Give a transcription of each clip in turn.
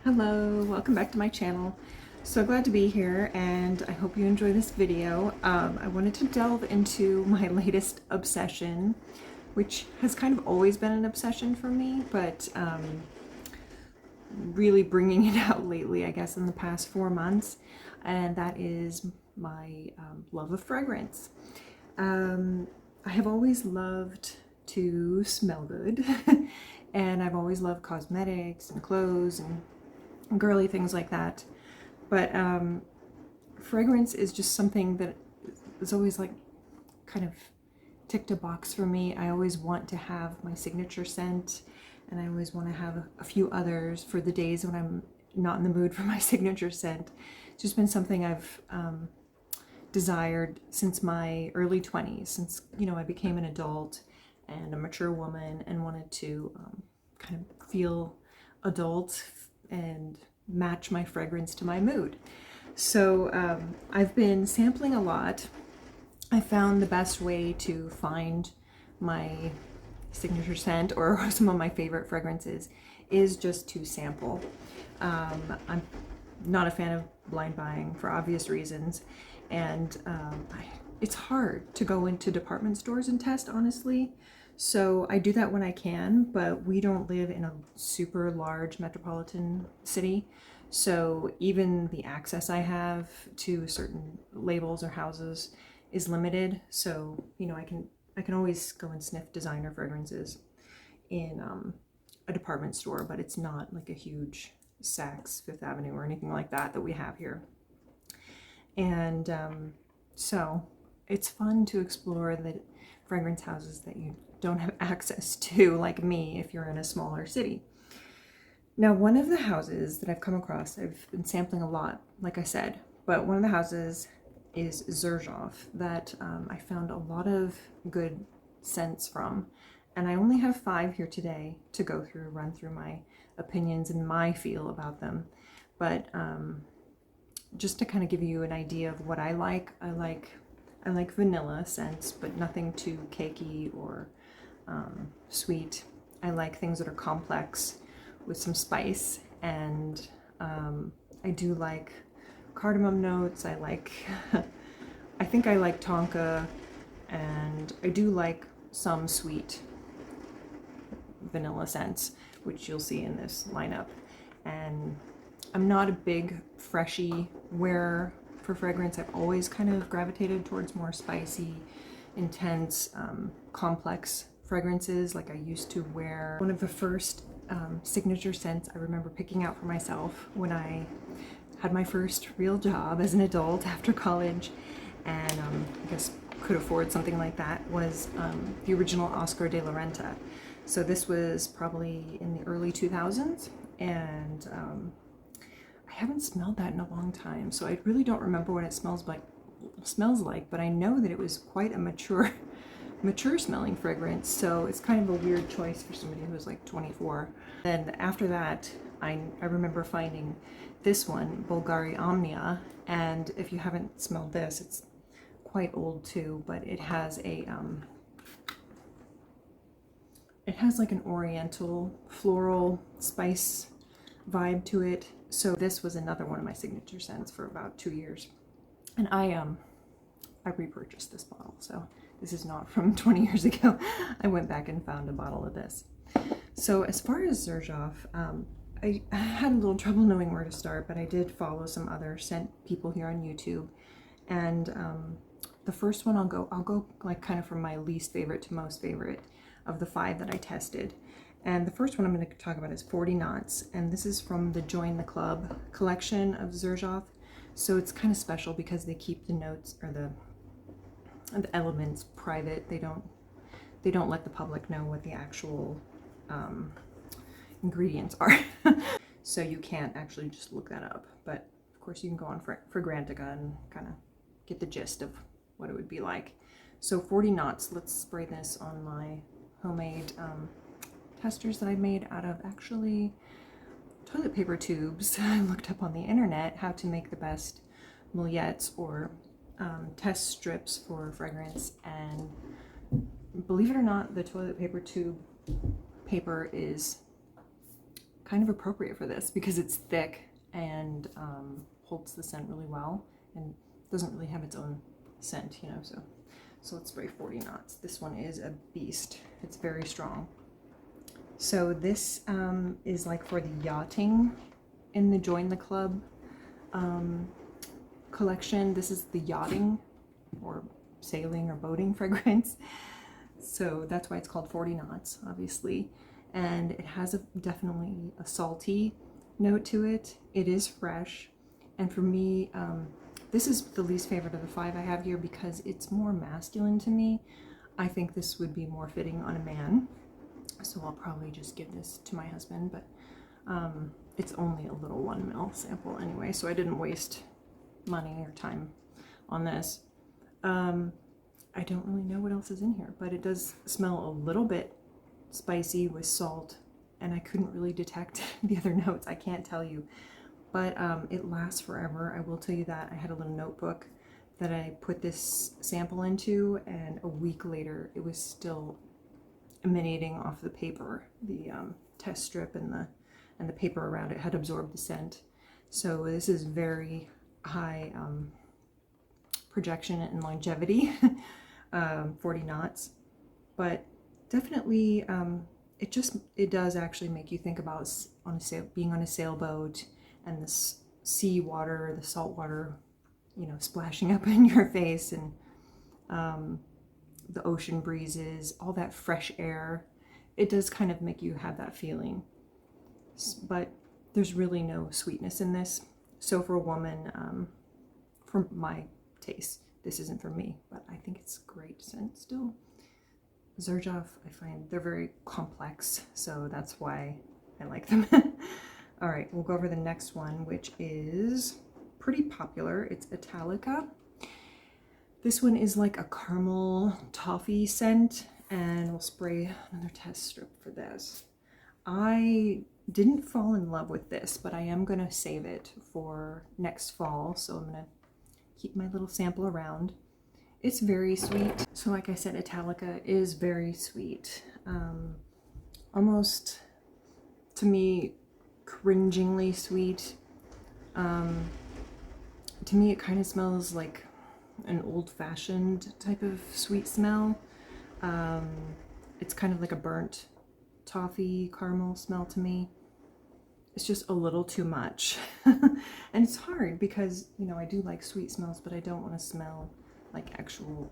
Hello, welcome back to my channel. So glad to be here and I hope you enjoy this video. I wanted to delve into my latest obsession, which has kind of always been an obsession for me, but really bringing it out lately, I guess, in the past 4 months, and that is my love of fragrance. I have always loved to smell good and I've always loved cosmetics and clothes and girly things like that, but fragrance is just something that is always like kind of ticked a box for me. I always want to have my signature scent, and I always want to have a few others for the days when I'm not in the mood for my signature scent. It's just been something I've desired since my early 20s, since I became an adult and a mature woman and wanted to kind of feel adult and match my fragrance to my mood. So I've been sampling a lot. I found the best way to find my signature scent or some of my favorite fragrances is just to sample. I'm not a fan of blind buying for obvious reasons, and it's hard to go into department stores and test, honestly. So I do that when I can, but we don't live in a super large metropolitan city. So even the access I have to certain labels or houses is limited. So, I can always go and sniff designer fragrances in a department store, but it's not like a huge Saks Fifth Avenue or anything like that we have here. And so it's fun to explore the fragrance houses that you don't have access to, like me, if you're in a smaller city. Now, one of the houses that I've come across, I've been sampling a lot, like I said, but one of the houses is Xerjoff that I found a lot of good scents from. And I only have 5 here today to go through, run through my opinions and my feel about them. But just to kind of give you an idea of what I like vanilla scents, but nothing too cakey or sweet. I like things that are complex with some spice, and I do like cardamom notes. I like I think I like tonka, and I do like some sweet vanilla scents, which you'll see in this lineup. And I'm not a big freshy wearer for fragrance. I've always kind of gravitated towards more spicy, intense, complex fragrances. Like I used to wear one of the first signature scents I remember picking out for myself when I had my first real job as an adult after college, and I guess could afford something like that, was the original Oscar de la Renta. So this was probably in the early 2000s, and I haven't smelled that in a long time, so I really don't remember what it smells like, but I know that it was quite a mature smelling fragrance, so it's kind of a weird choice for somebody who was like 24. Then after that, I remember finding this one, Bulgari Omnia, and if you haven't smelled this, it's quite old too, but it has like an oriental floral spice vibe to it. So this was another one of my signature scents for about 2 years, and I repurchased this bottle, so this is not from 20 years ago. I went back and found a bottle of this. So as far as Xerjoff, I had a little trouble knowing where to start, but I did follow some other scent people here on YouTube, and the first one I'll go like kind of from my least favorite to most favorite of the 5 that I tested. And the first one I'm going to talk about is 40 Knots, and this is from the Join the Club collection of Xerjoff. So it's kind of special because they keep the notes or the elements private. They don't let the public know what the actual ingredients are. So you can't actually just look that up, but of course you can go on Fragrantica and kind of get the gist of what it would be like. So 40 Knots, let's spray this on my homemade testers that I made out of actually toilet paper tubes. I looked up on the internet how to make the best mouillettes or test strips for fragrance, and believe it or not, the toilet paper tube paper is kind of appropriate for this because it's thick and holds the scent really well and doesn't really have its own scent, you know, so let's spray 40 knots. This one is a beast. It's very strong. So this is like for the yachting in the Join the Club collection. This is the yachting or sailing or boating fragrance. So that's why it's called 40 knots, obviously. And it has definitely a salty note to it. It is fresh. And for me, this is the least favorite of the 5 I have here because it's more masculine to me. I think this would be more fitting on a man. So I'll probably just give this to my husband, but it's only a little 1 ml sample anyway, so I didn't waste money or time on this. I don't really know what else is in here, but it does smell a little bit spicy with salt, and I couldn't really detect the other notes. I can't tell you, but it lasts forever. I will tell you that. I had a little notebook that I put this sample into, and a week later it was still emanating off the paper. The test strip and the paper around it had absorbed the scent. So this is very high projection and longevity, 40 knots, but definitely it does actually make you think about being on a sailboat and the sea water, the salt water, you know, splashing up in your face, and the ocean breezes, all that fresh air. It does kind of make you have that feeling, but there's really no sweetness in this. So for a woman, for my taste, this isn't for me, but I think it's great scent still. Xerjoff, I find they're very complex, so that's why I like them. All right, we'll go over the next one, which is pretty popular. It's Italica. This one is like a caramel toffee scent, and we'll spray another test strip for this. I didn't fall in love with this, but I am gonna save it for next fall, so I'm gonna keep my little sample around. It's very sweet. So like I said, Italica is very sweet. Almost, to me, cringingly sweet. To me, it kind of smells like an old-fashioned type of sweet smell. It's kind of like a burnt toffee caramel smell to me. It's just a little too much. And it's hard because, you know, I do like sweet smells, but I don't want to smell like actual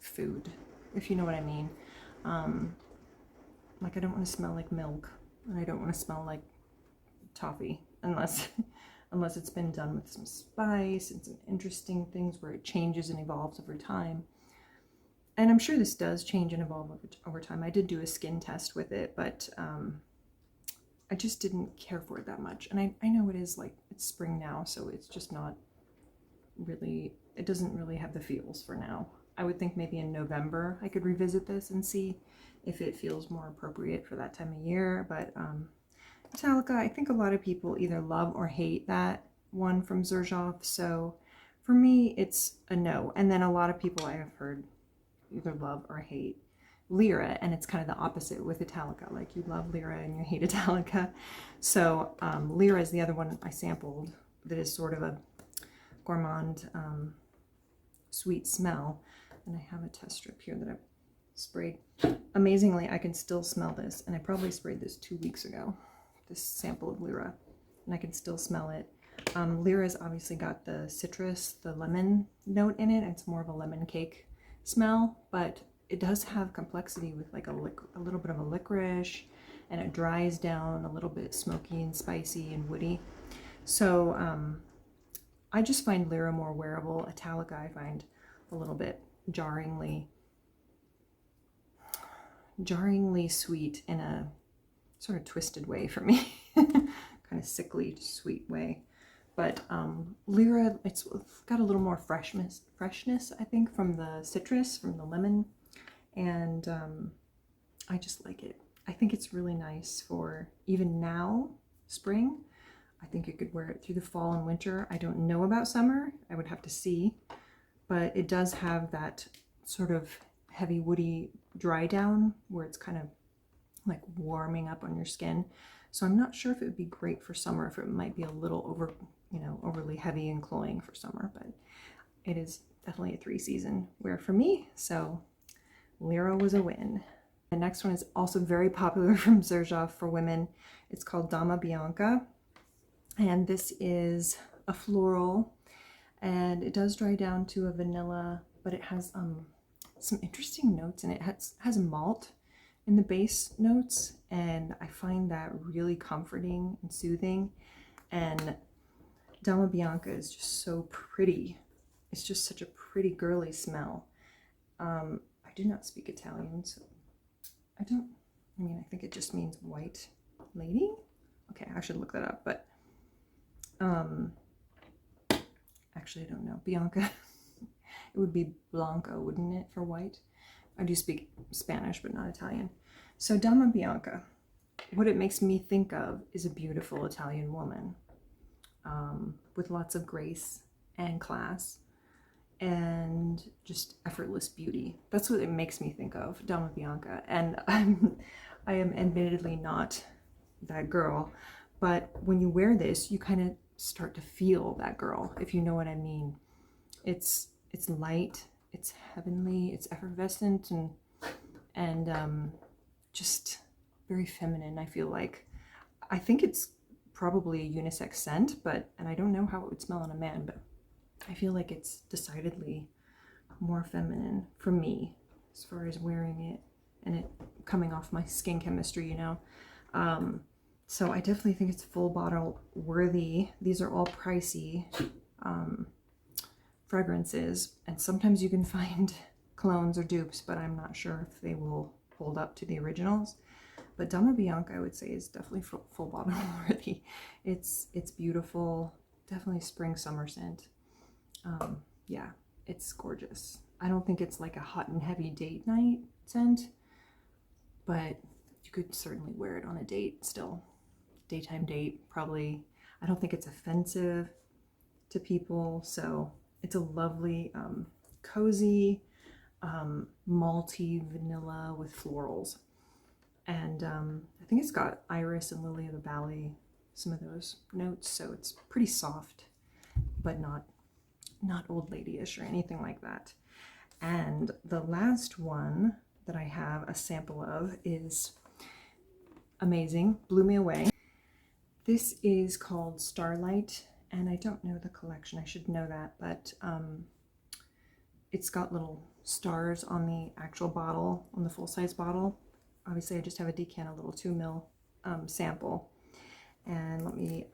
food, if you know what I mean. Like I don't want to smell like milk, and I don't want to smell like toffee unless it's been done with some spice and some interesting things where it changes and evolves over time. And I'm sure this does change and evolve over time. I did do a skin test with it, but I just didn't care for it that much. And I know it is like, it's spring now, so it's just not really, it doesn't really have the feels for now. I would think maybe in November I could revisit this and see if it feels more appropriate for that time of year. But Italica, I think a lot of people either love or hate that one from Xerjoff. So for me, it's a no. And then a lot of people I have heard either love or hate Lyra, and it's kind of the opposite with Italica. Like you love Lyra and you hate Italica. So Lyra is the other one I sampled that is sort of a gourmand sweet smell. And I have a test strip here that I've sprayed. Amazingly, I can still smell this, and I probably sprayed this 2 weeks ago, this sample of Lyra, and I can still smell it. Lyra's obviously got the citrus, the lemon note in it. It's more of a lemon cake smell, but it does have complexity with like a little bit of a licorice, and it dries down a little bit smoky and spicy and woody. So I just find Lyra more wearable. Italica I find a little bit jarringly sweet in a sort of twisted way for me. Kind of sickly sweet way. But Lyra, it's got a little more freshness I think, from the citrus, from the lemon, and I just like it. I think it's really nice for even now, spring. I think you could wear it through the fall and winter. I don't know about summer, I would have to see, but it does have that sort of heavy woody dry down where it's kind of like warming up on your skin. So I'm not sure if it would be great for summer, if it might be a little overly heavy and cloying for summer, but it is definitely a 3-season wear for me. So Lira was a win. The next one is also very popular from Xerjoff for women. It's called Dama Bianca. And this is a floral, and it does dry down to a vanilla, but it has some interesting notes in it. It has malt in the base notes, and I find that really comforting and soothing. And Dama Bianca is just so pretty. It's just such a pretty girly smell. I do not speak Italian, so I think it just means white lady. Okay, I should look that up, but actually I don't know. Bianca, it would be Blanco, wouldn't it, for white? I do speak Spanish, but not Italian. So Dama Bianca, what it makes me think of is a beautiful Italian woman with lots of grace and class and just effortless beauty. That's what it makes me think of, Dama Bianca. And I am admittedly not that girl, but when you wear this, you kind of start to feel that girl, if you know what I mean. It's light, it's heavenly, it's effervescent, and just very feminine. I feel like, I think it's probably a unisex scent, and I don't know how it would smell on a man, but I feel like it's decidedly more feminine for me as far as wearing it and it coming off my skin chemistry, you know. So I definitely think it's full bottle worthy. These are all pricey fragrances, and sometimes you can find clones or dupes, but I'm not sure if they will hold up to the originals. But Dama Bianca, I would say, is definitely full bottle worthy. It's beautiful, definitely spring summer scent. Yeah, it's gorgeous. I don't think it's like a hot and heavy date night scent, but you could certainly wear it on a date still. Daytime date, probably. I don't think it's offensive to people, so it's a lovely, cozy, malty vanilla with florals. And I think it's got iris and lily of the valley, some of those notes, so it's pretty soft, but not old lady-ish or anything like that. And the last one that I have a sample of is amazing, blew me away. This is called Starlight, and I don't know the collection, I should know that, but it's got little stars on the actual bottle, on the full-size bottle. Obviously I just have a decant, a little 2 ml sample, and let me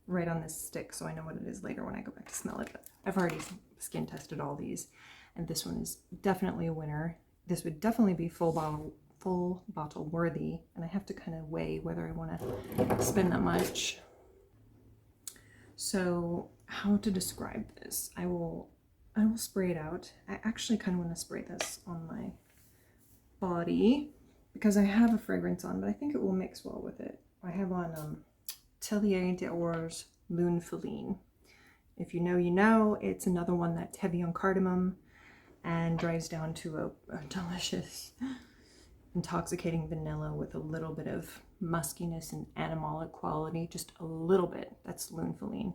write on this stick so I know what it is later when I go back to smell it. But I've already skin tested all these, and this one is definitely a winner. This would definitely be full bottle worthy, and I have to kind of weigh whether I want to spend that much. So how to describe this? I will spray it out. I actually kind of want to spray this on my body because I have a fragrance on, but I think it will mix well with it. I have on Atelier d'Or's Lune Feline. If you know, you know. It's another one that's heavy on cardamom and dries down to a delicious, intoxicating vanilla with a little bit of muskiness and animalic quality, just a little bit. That's Lune Feline.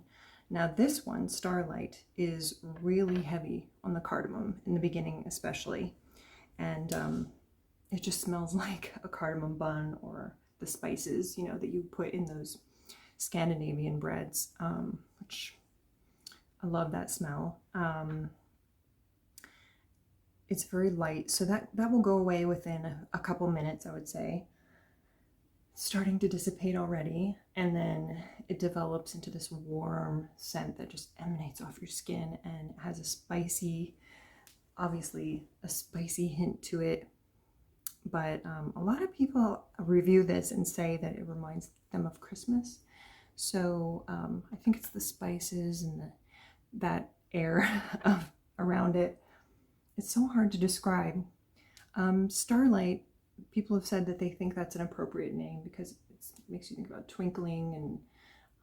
Now this one, Starlight, is really heavy on the cardamom in the beginning especially, and it just smells like a cardamom bun or the spices, you know, that you put in those Scandinavian breads, which I love that smell. It's very light, so that will go away within a couple minutes, I would say. It's starting to dissipate already, and then it develops into this warm scent that just emanates off your skin and has a spicy, obviously a spicy hint to it. But a lot of people review this and say that it reminds them of Christmas. So I think it's the spices and that air around it. It's so hard to describe. Starlight, people have said that they think that's an appropriate name because it makes you think about twinkling and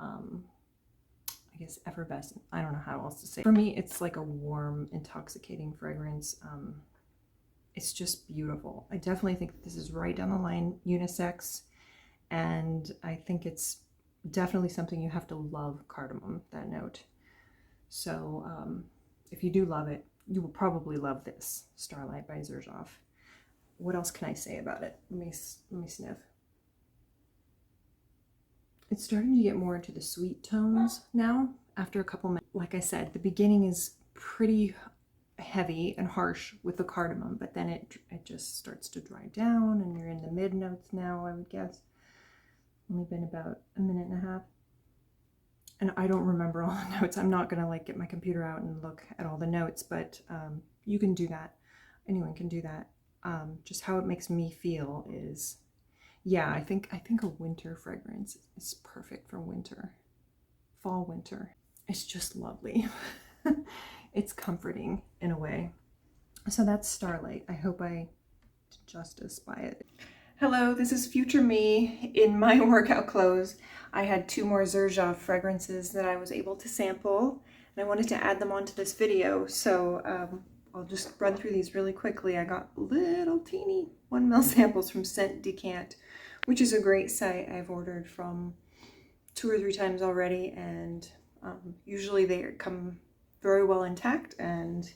I guess effervescent. I don't know how else to say. For me, it's like a warm, intoxicating fragrance. It's just beautiful. I definitely think this is right down the line unisex, and I think it's definitely something you have to love cardamom, that note. So if you do love it, you will probably love this Starlight by Xerjoff. What else can I say about it? Let me sniff. It's starting to get more into the sweet tones now after a couple minutes. Like I said, the beginning is pretty heavy and harsh with the cardamom, but then it just starts to dry down and you're in the mid notes now, I would guess. Only been about a minute and a half. And I don't remember all the notes. I'm not gonna like get my computer out and look at all the notes, but you can do that. Anyone can do that. Just how it makes me feel is, yeah, I think a winter fragrance is perfect for winter, fall, winter. It's just lovely. It's comforting in a way. So that's Starlight. I hope I did justice by it. Hello, this is future me in my workout clothes. I had 2 more Xerjoff fragrances that I was able to sample, and I wanted to add them onto this video. So I'll just run through these really quickly. I got little teeny 1 ml samples from Scent Decant, which is a great site I've ordered from 2 or 3 times already, and usually they come very well intact, and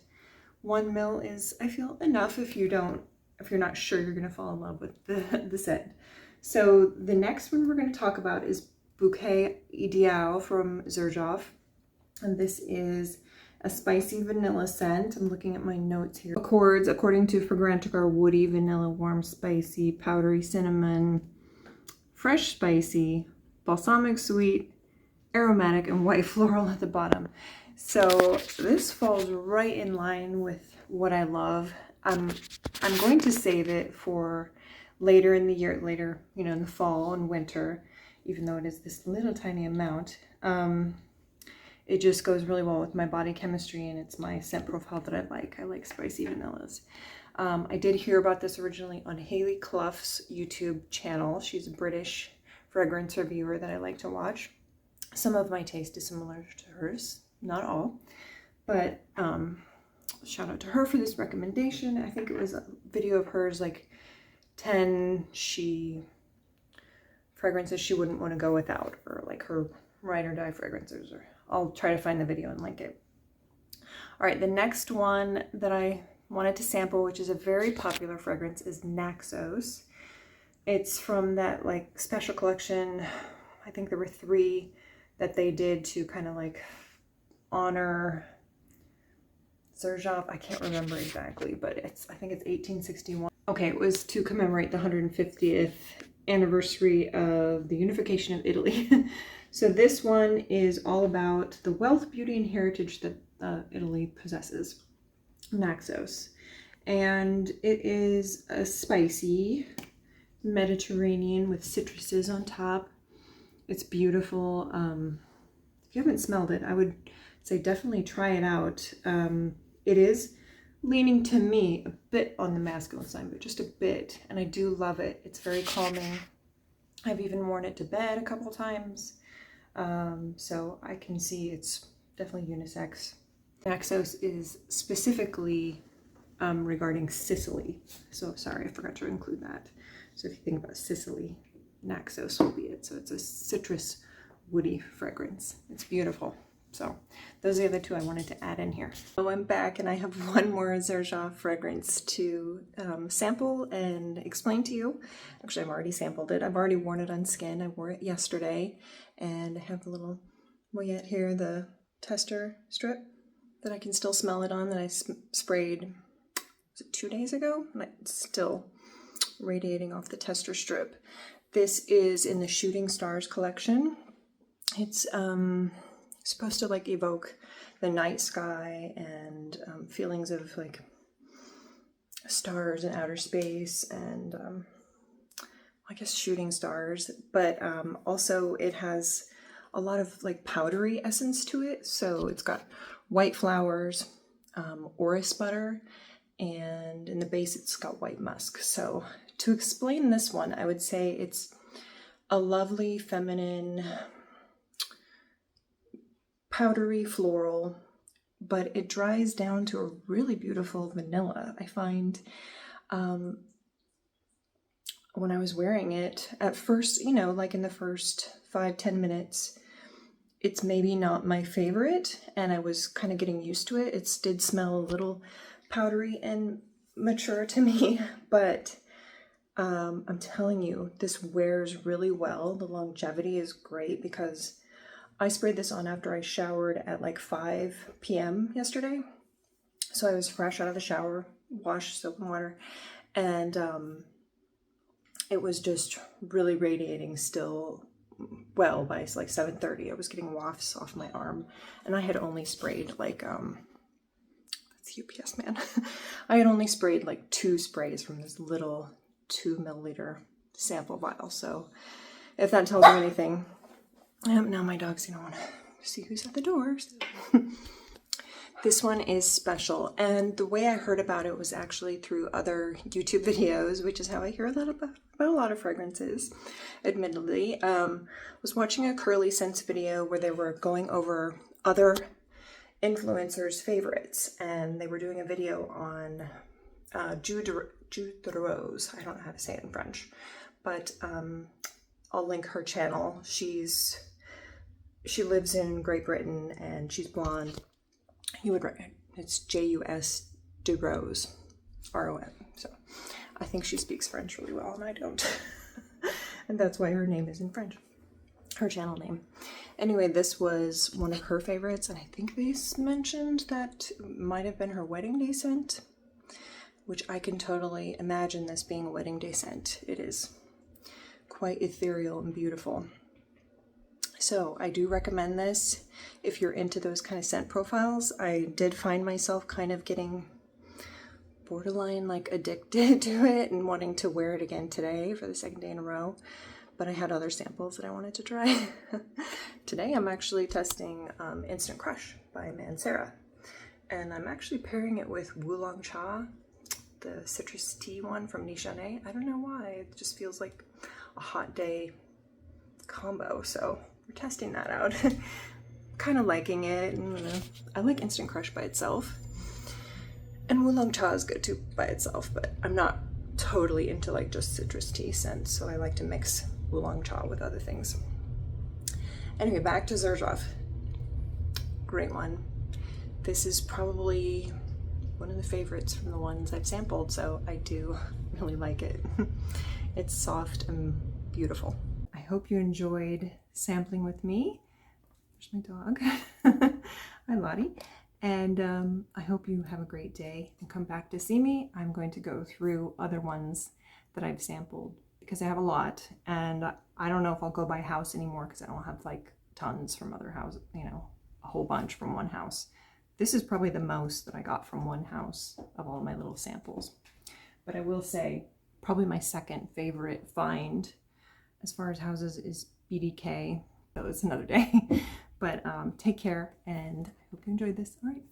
1 ml is, I feel, enough if you're not sure you're gonna fall in love with the scent. So the next one we're gonna talk about is Bouquet Ideal from Xerjoff, and this is a spicy vanilla scent. I'm looking at my notes here. Accords, according to Fragrantica, are woody, vanilla, warm, spicy, powdery, cinnamon, fresh spicy, balsamic sweet, aromatic, and white floral at the bottom. So this falls right in line with what I love. I'm going to save it for later in the year, you know, in the fall and winter, even though it is this little tiny amount. It just goes really well with my body chemistry, and it's my scent profile that I like. I like spicy vanillas. I did hear about this originally on Hayley Clough's YouTube channel. She's a British fragrance reviewer that I like to watch. Some of my taste is similar to hers, not all, but shout out to her for this recommendation. I think it was a video of hers, like 10 fragrances she wouldn't want to go without, or like her ride or die fragrances, or I'll try to find the video and link it. All right, the next one that I wanted to sample, which is a very popular fragrance, is Naxos. It's from that like special collection. I think there were 3 that they did to kind of like honor Xerjoff. I can't remember exactly, but I think it's 1861. Okay, it was to commemorate the 150th anniversary of the unification of Italy. So this one is all about the wealth, beauty, and heritage that Italy possesses, Naxos. And it is a spicy Mediterranean with citruses on top. It's beautiful. If you haven't smelled it, I would say definitely try it out. It is leaning to me a bit on the masculine side, but just a bit, and I do love it. It's very calming. I've even worn it to bed a couple times, so I can see it's definitely unisex. Naxos is specifically regarding Sicily, so sorry, I forgot to include that. So if you think about Sicily, Naxos will be it. So it's a citrus woody fragrance. It's beautiful. So those are the other 2 I wanted to add in here. So I'm back, and I have 1 more Xerjoff fragrance to sample and explain to you. Actually, I've already sampled it. I've already worn it on skin. I wore it yesterday, and I have a little moyette here, the tester strip that I can still smell it on, that I sprayed, was it 2 days ago? And it's still radiating off the tester strip. This is in the Shooting Stars collection. It's supposed to like evoke the night sky and feelings of like stars in outer space, and I guess shooting stars, but also it has a lot of like powdery essence to it. So it's got white flowers, orris butter, and in the base it's got white musk. So to explain this one, I would say it's a lovely feminine powdery floral, but it dries down to a really beautiful vanilla. I find when I was wearing it, at first, you know, like in the first 5-10 minutes, it's maybe not my favorite, and I was kind of getting used to it. It did smell a little powdery and mature to me, but I'm telling you, this wears really well. The longevity is great because I sprayed this on after I showered at like 5 p.m. yesterday. So I was fresh out of the shower, washed soap and water, and it was just really radiating still well by like 7:30. I was getting wafts off my arm, and I had only sprayed like, that's UPS man. I had only sprayed like 2 sprays from this little 2 milliliter sample vial. So if that tells you anything, now my dog's gonna want to see who's at the door. So. This one is special, and the way I heard about it was actually through other YouTube videos, which is how I hear a lot about a lot of fragrances, admittedly. Was watching a Curly Scents video where they were going over other influencers' favorites, and they were doing a video on Jude de Rose. I don't know how to say it in French, but I'll link her channel. She lives in Great Britain, and she's blonde. You would write it's J-U-S de Rose, R-O-M. So I think she speaks French really well, and I don't. And that's why her name is in French, her channel name. Anyway, this was one of her favorites, and I think they mentioned that might have been her wedding day scent, which I can totally imagine this being a wedding day scent. It is quite ethereal and beautiful. So I do recommend this if you're into those kind of scent profiles. I did find myself kind of getting borderline like addicted to it and wanting to wear it again today for the 2nd day in a row, but I had other samples that I wanted to try. Today I'm actually testing Instant Crush by Mancera, and I'm actually pairing it with Oolong Cha, the citrus tea one from Nishane. I don't know why, it just feels like a hot day combo, so we're testing that out. Kind of liking it. I like Instant Crush by itself, and Oolong Cha is good too by itself, but I'm not totally into like just citrus tea scents, so I like to mix Oolong Cha with other things. Anyway, back to Xerjoff. Great one. This is probably one of the favorites from the ones I've sampled, so I do really like it. It's soft and beautiful. I hope you enjoyed sampling with me. There's my dog. Hi, Lottie. And I hope you have a great day and come back to see me. I'm going to go through other ones that I've sampled because I have a lot, and I don't know if I'll go by house anymore because I don't have like tons from other houses, you know, a whole bunch from one house. This is probably the most that I got from one house of all my little samples. But I will say probably my second favorite find as far as houses is BDK. So it's another day. But take care, and I hope you enjoyed this. All right.